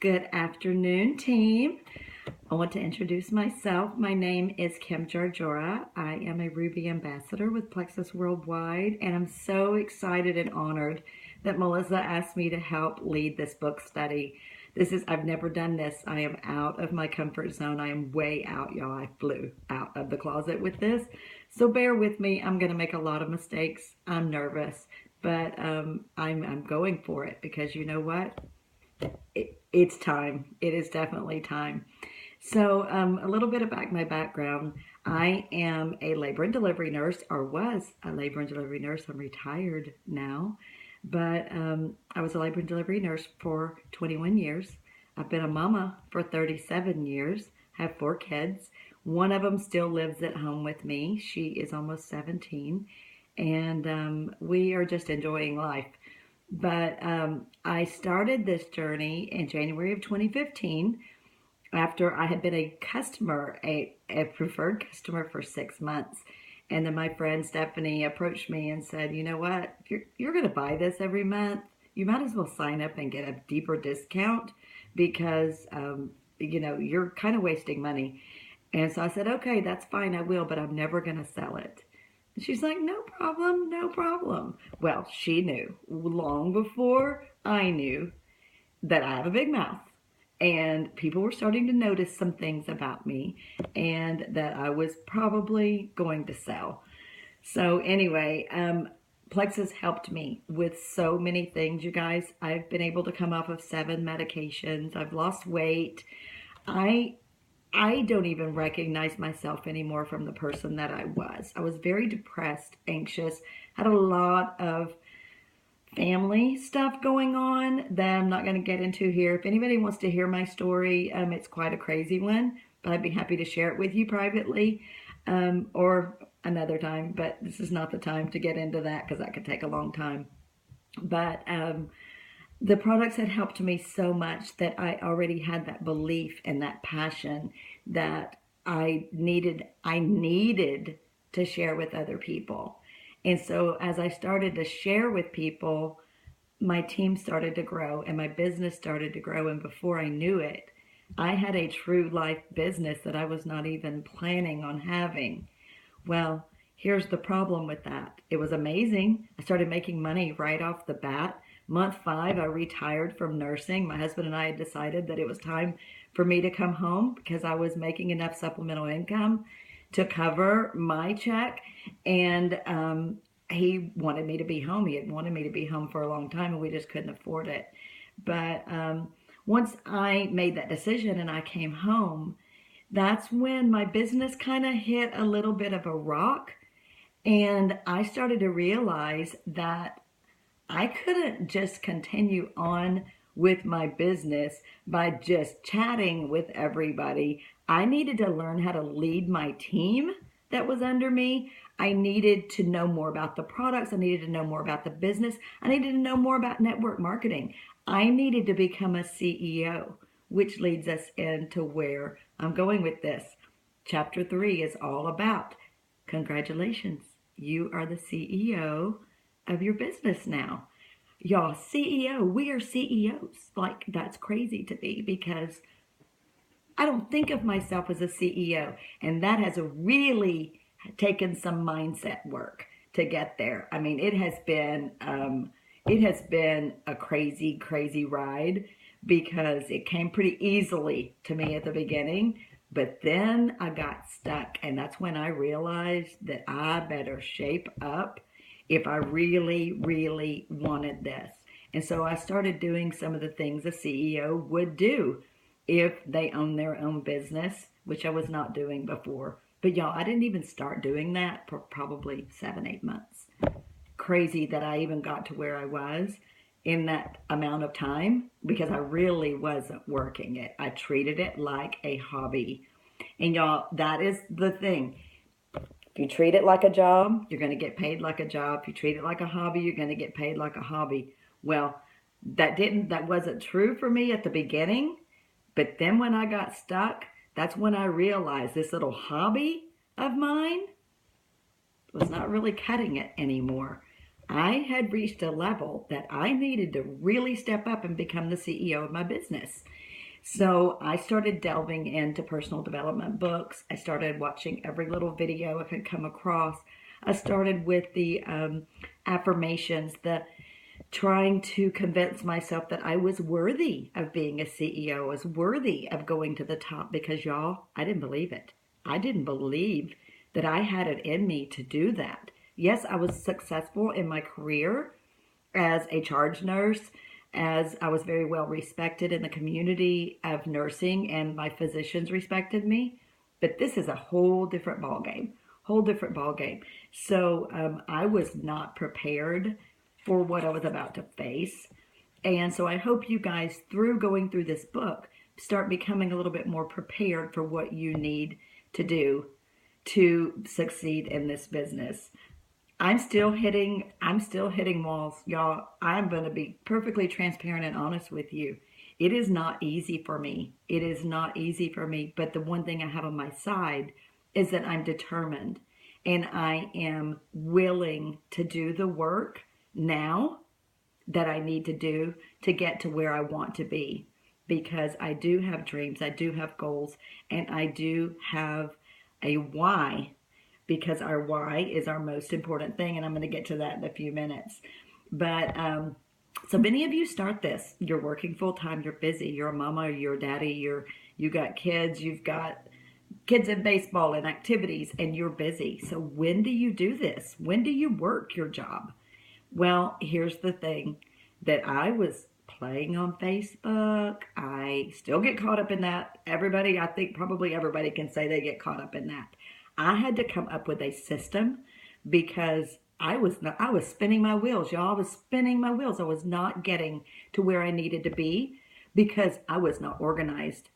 Good afternoon, team. I want to introduce myself. My name is Kim Jarjora. I am a Ruby ambassador with Plexus Worldwide, and I'm so excited and honored that Melissa asked me to help lead this book study. I've never done this. I am out of my comfort zone. I am way out, y'all. I flew out of the closet with this. So bear with me. I'm going to make a lot of mistakes. I'm nervous, but I'm going for it because you know what? It's time. It is definitely time. So a little bit about my background. I am a labor and delivery nurse, or was a labor and delivery nurse. I'm retired now, but I was a labor and delivery nurse for 21 years. I've been a mama for 37 years. I have 4 kids. One of them still lives at home with me. She is almost 17, and we are just enjoying life. But I started this journey in January of 2015 after I had been a customer, a preferred customer for 6 months. And then my friend Stephanie approached me and said, you know what, if you're going to buy this every month, you might as well sign up and get a deeper discount because, you're kind of wasting money. And so I said, okay, that's fine, I will, but I'm never going to sell it. She's like, no problem, no problem. Well, she knew long before I knew that I have a big mouth. And people were starting to notice some things about me and that I was probably going to sell. So anyway, Plexus helped me with so many things, you guys. I've been able to come off of 7 medications. I've lost weight. I don't even recognize myself anymore from the person that I was. I was very depressed, anxious, had a lot of family stuff going on that I'm not going to get into here. If anybody wants to hear my story, it's quite a crazy one, but I'd be happy to share it with you privately or another time. But this is not the time to get into that because that could take a long time. But the products had helped me so much that I already had that belief and that passion that I needed to share with other people. And so as I started to share with people, my team started to grow and my business started to grow. And before I knew it, I had a true life business that I was not even planning on having. Well, here's the problem with that. It was amazing. I started making money right off the bat. Month 5, I retired from nursing. My husband and I had decided that it was time for me to come home because I was making enough supplemental income to cover my check. And he wanted me to be home. He had wanted me to be home for a long time, and we just couldn't afford it. But once I made that decision and I came home, that's when my business kind of hit a little bit of a rock. And I started to realize that I couldn't just continue on with my business by just chatting with everybody. I needed to learn how to lead my team that was under me. I needed to know more about the products. I needed to know more about the business. I needed to know more about network marketing. I needed to become a CEO, which leads us into where I'm going with this. Chapter 3 is all about congratulations. You are the CEO of your business now. Y'all, CEO, we are CEOs. Like, that's crazy to me because I don't think of myself as a CEO. And that has really taken some mindset work to get there. I mean, it has been a crazy, crazy ride because it came pretty easily to me at the beginning. But then I got stuck, and that's when I realized that I better shape up if I really, really wanted this. And so I started doing some of the things a CEO would do if they own their own business, which I was not doing before. But y'all, I didn't even start doing that for probably 7-8 months. Crazy that I even got to where I was in that amount of time because I really wasn't working it. I treated it like a hobby. And y'all, that is the thing. If you treat it like a job, you're going to get paid like a job. If you treat it like a hobby, you're going to get paid like a hobby. Well, that wasn't true for me at the beginning. But then when I got stuck, that's when I realized this little hobby of mine was not really cutting it anymore. I had reached a level that I needed to really step up and become the CEO of my business. So I started delving into personal development books. I started watching every little video I could come across. I started with the affirmations, the trying to convince myself that I was worthy of being a CEO, was worthy of going to the top, because y'all, I didn't believe it. I didn't believe that I had it in me to do that. Yes, I was successful in my career as a charge nurse, as I was very well respected in the community of nursing, and my physicians respected me. But this is a whole different ballgame, whole different ballgame. So I was not prepared for what I was about to face. And so I hope you guys, through going through this book, start becoming a little bit more prepared for what you need to do to succeed in this business. I'm still hitting walls, y'all. I'm going to be perfectly transparent and honest with you. It is not easy for me. It is not easy for me. But the one thing I have on my side is that I'm determined, and I am willing to do the work now that I need to do to get to where I want to be, because I do have dreams, I do have goals, and I do have a why, because our why is our most important thing. And I'm going to get to that in a few minutes. But so many of you start this. You're working full time. You're busy. You're a mama. You're a daddy. You got kids. You've got kids in baseball and activities, and you're busy. So when do you do this? When do you work your job? Well, here's the thing, that I was playing on Facebook. I still get caught up in that. Everybody, I think probably everybody can say they get caught up in that. I had to come up with a system, because I was spinning my wheels, y'all. I was spinning my wheels. I was not getting to where I needed to be because I was not organized.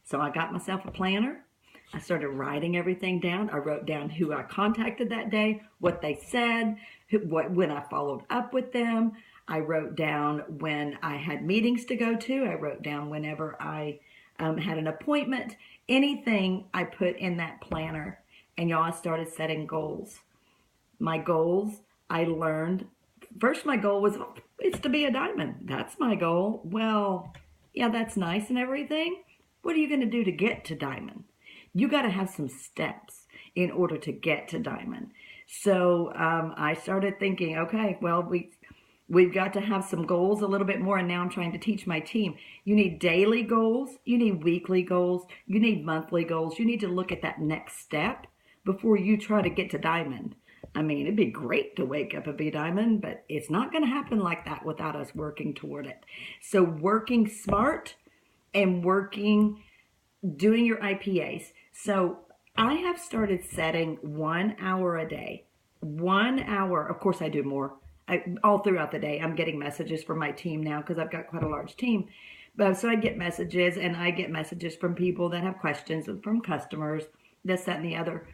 So I got myself a planner. I started writing everything down. I wrote down who I contacted that day, what they said, when I followed up with them. I wrote down when I had meetings to go to. I wrote down whenever I had an appointment. Anything I put in that planner. And y'all, I started setting goals. My goals, I learned, first my goal was, it's to be a diamond. That's my goal. Well, yeah, that's nice and everything. What are you going to do to get to diamond? You got to have some steps in order to get to diamond. So I started thinking, okay, well, we've got to have some goals a little bit more. And now I'm trying to teach my team. You need daily goals. You need weekly goals. You need monthly goals. You need to look at that next step before you try to get to diamond. I mean, it'd be great to wake up and be diamond, but it's not going to happen like that without us working toward it. So working smart and doing your IPAs. So I have started setting 1 hour a day. 1 hour. Of course, I do more. All throughout the day, I'm getting messages from my team now, because I've got quite a large team. But so I get messages, and I get messages from people that have questions, and from customers, this, that, and the other.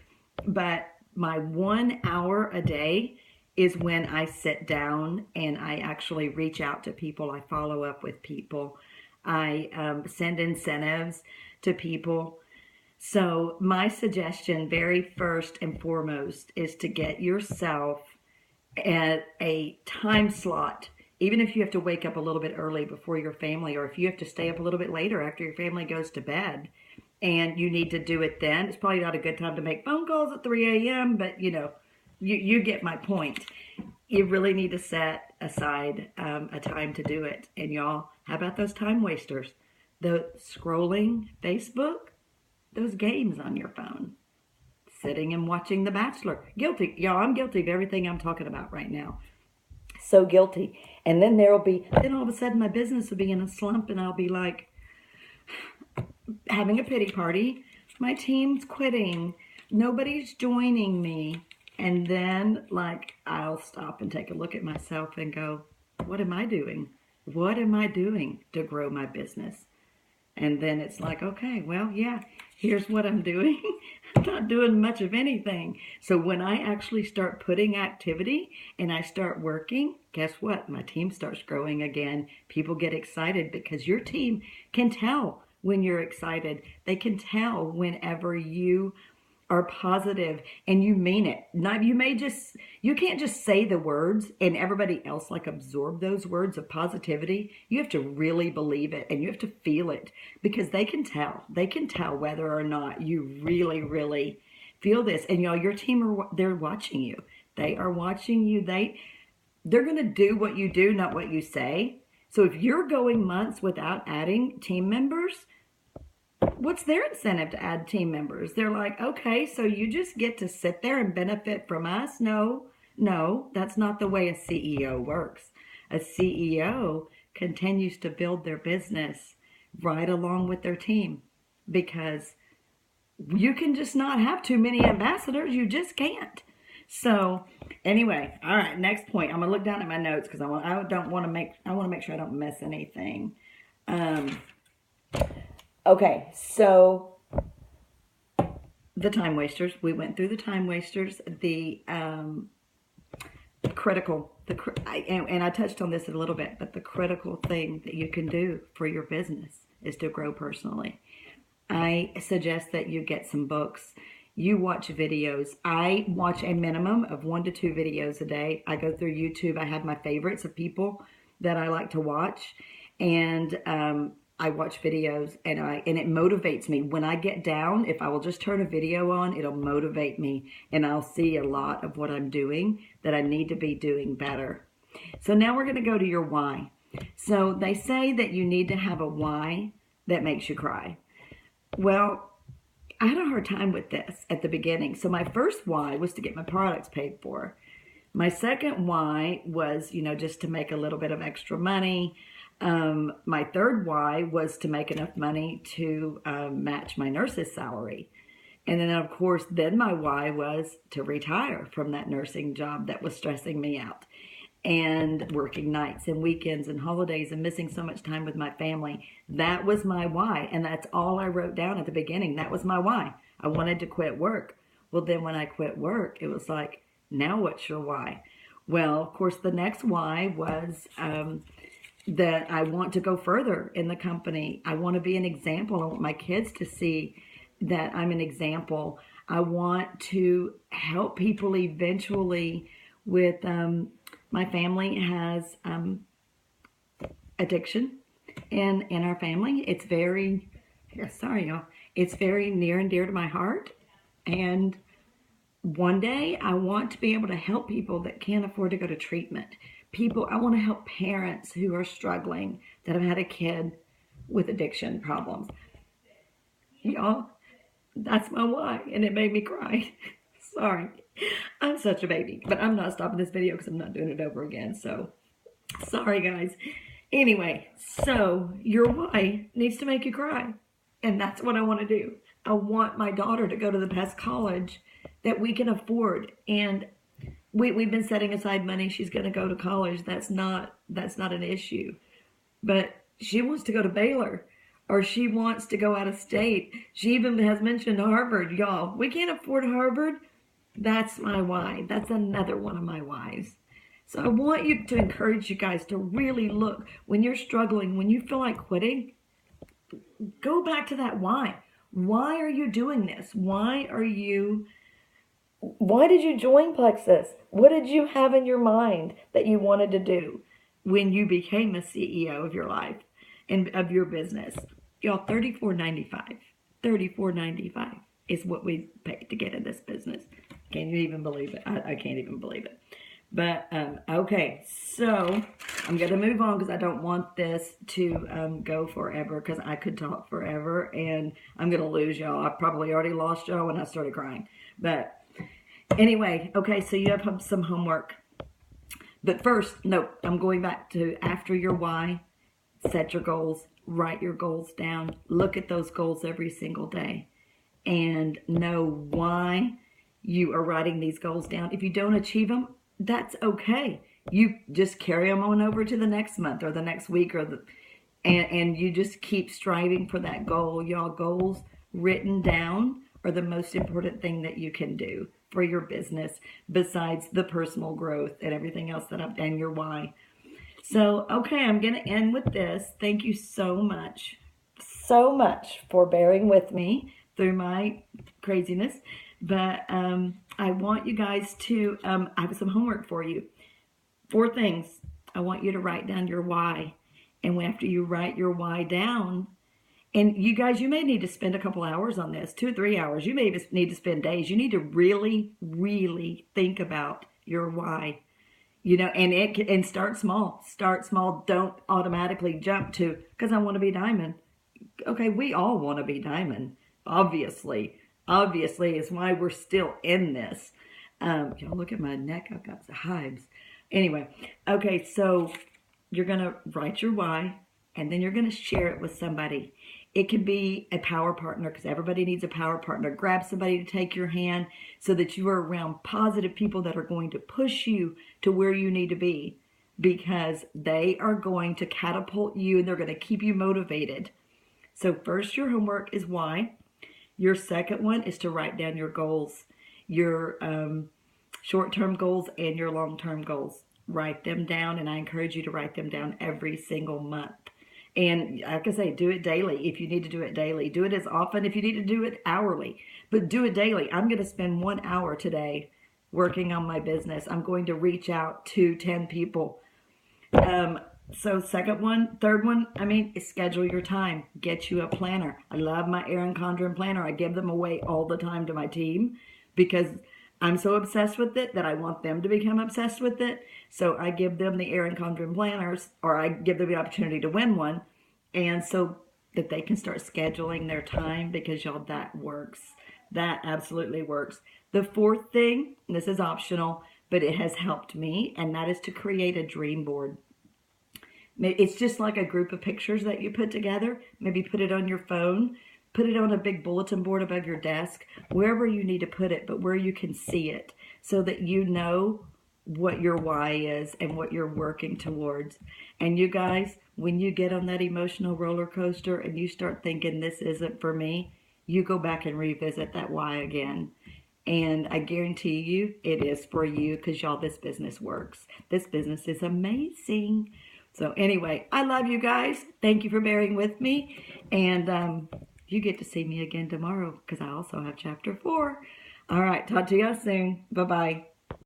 But my 1 hour a day is when I sit down and I actually reach out to people. I follow up with people. I send incentives to people. So my suggestion, very first and foremost, is to get yourself at a time slot. Even if you have to wake up a little bit early before your family, or if you have to stay up a little bit later after your family goes to bed, and you need to do it then, it's probably not a good time to make phone calls at 3 a.m., but you get my point. You really need to set aside a time to do it. And y'all, how about those time wasters? The scrolling Facebook, those games on your phone, sitting and watching The Bachelor. Guilty. Y'all, I'm guilty of everything I'm talking about right now. So guilty. And then then all of a sudden my business will be in a slump, and I'll be like, having a pity party. My team's quitting. Nobody's joining me. And then, I'll stop and take a look at myself and go, what am I doing? What am I doing to grow my business? And then it's like, okay, well, yeah, here's what I'm doing. I'm not doing much of anything. So when I actually start putting activity and I start working, guess what? My team starts growing again. People get excited, because your team can tell when you're excited. They can tell whenever you are positive and you mean it. Not you can't just say the words and everybody else like absorb those words of positivity. You have to really believe it and you have to feel it because they can tell. They can tell whether or not you really, really feel this. And your team they're watching you. They are watching you. They're going to do what you do, not what you say. So if you're going months without adding team members, what's their incentive to add team members? They're like, okay, so you just get to sit there and benefit from us? No, that's not the way a CEO works. A CEO continues to build their business right along with their team because you can just not have too many ambassadors. You just can't. So anyway, all right, next point. I'm gonna look down at my notes because I want to make sure I don't miss anything. Okay, so the time wasters. We went through the time wasters. The critical, and I touched on this a little bit, but the critical thing that you can do for your business is to grow personally. I suggest that you get some books. You watch videos. I watch a minimum of 1 to 2 videos a day. I go through YouTube. I have my favorites of people that I like to watch, and I watch videos, and it motivates me. When I get down, if I will just turn a video on, it'll motivate me, and I'll see a lot of what I'm doing that I need to be doing better. So now we're going to go to your why. So they say that you need to have a why that makes you cry. Well, I had a hard time with this at the beginning. So my first why was to get my products paid for. My second why was, just to make a little bit of extra money. My third why was to make enough money to match my nurse's salary. And then, of course, my why was to retire from that nursing job that was stressing me out. And working nights and weekends and holidays and missing so much time with my family. That was my why. And that's all I wrote down at the beginning. That was my why. I wanted to quit work. Well, then when I quit work, it was like, now what's your why? Well, of course, the next why was that I want to go further in the company. I want to be an example. I want my kids to see that I'm an example. I want to help people eventually with... my family has addiction in our family. It's very, sorry y'all, it's very near and dear to my heart. And one day I want to be able to help people that can't afford to go to treatment. I want to help parents who are struggling that have had a kid with addiction problems. Y'all, that's my why, and it made me cry. Sorry. I'm such a baby, but I'm not stopping this video because I'm not doing it over again. So, sorry guys. Anyway, so your why needs to make you cry. And that's what I want to do. I want my daughter to go to the best college that we can afford. And we've been setting aside money. She's going to go to college. That's not an issue. But she wants to go to Baylor, or she wants to go out of state. She even has mentioned Harvard. Y'all, we can't afford Harvard. That's my why. That's another one of my whys. So I want you to encourage you guys to really look when you're struggling, when you feel like quitting, go back to that why. Why are you doing this? Why did you join Plexus? What did you have in your mind that you wanted to do when you became a CEO of your life and of your business? Y'all, $34.95. $34.95 is what we paid to get in this business. Can you even believe it? I can't even believe it. But, okay, so I'm going to move on because I don't want this to go forever because I could talk forever and I'm going to lose y'all. I probably already lost y'all when I started crying. But anyway, okay, so you have some homework. But first, no, I'm going back to after your why, set your goals, write your goals down, look at those goals every single day and know why you are writing these goals down. If you don't achieve them, that's okay. You just carry them on over to the next month or the next week and you just keep striving for that goal. Y'all, goals written down are the most important thing that you can do for your business besides the personal growth and everything else that I've done, your why. So, okay, I'm going to end with this. Thank you so much for bearing with me through my craziness. But I want you guys to, I have some homework for you. 4 things. I want you to write down your why. And after you write your why down, and you guys, you may need to spend a couple hours on this, 2 or 3 hours. You may need to spend days. You need to really, really think about your why. You know, and start small. Start small. Don't automatically jump to, because I want to be diamond. Okay, we all want to be diamond. Obviously is why we're still in this. Y'all look at my neck. I've got the hives. Anyway, okay, so you're going to write your why, and then you're going to share it with somebody. It can be a power partner, because everybody needs a power partner. Grab somebody to take your hand so that you are around positive people that are going to push you to where you need to be, because they are going to catapult you and they're going to keep you motivated. So first, your homework is why. Your second one is to write down your goals, your short-term goals and your long-term goals. Write them down, and I encourage you to write them down every single month. And like I say, do it daily if you need to do it daily. Do it as often if you need to do it hourly, but do it daily. I'm going to spend 1 hour today working on my business. I'm going to reach out to 10 people. So second one, third one, is schedule your time. Get you a planner. I love my Erin Condren planner. I give them away all the time to my team because I'm so obsessed with it that I want them to become obsessed with it. So I give them the Erin Condren planners, or I give them the opportunity to win one. And so that they can start scheduling their time, because y'all, that works. That absolutely works. The fourth thing, and this is optional, but it has helped me, and that is to create a dream board. It's just like a group of pictures that you put together. Maybe put it on your phone. Put it on a big bulletin board above your desk, wherever you need to put it, but where you can see it, so that you know what your why is and what you're working towards. And you guys, when you get on that emotional roller coaster and you start thinking this isn't for me, you go back and revisit that why again. And I guarantee you it is for you, because y'all, this business works. This business is amazing. So anyway, I love you guys. Thank you for bearing with me. And you get to see me again tomorrow, because I also have chapter 4. All right, talk to you guys soon. Bye-bye.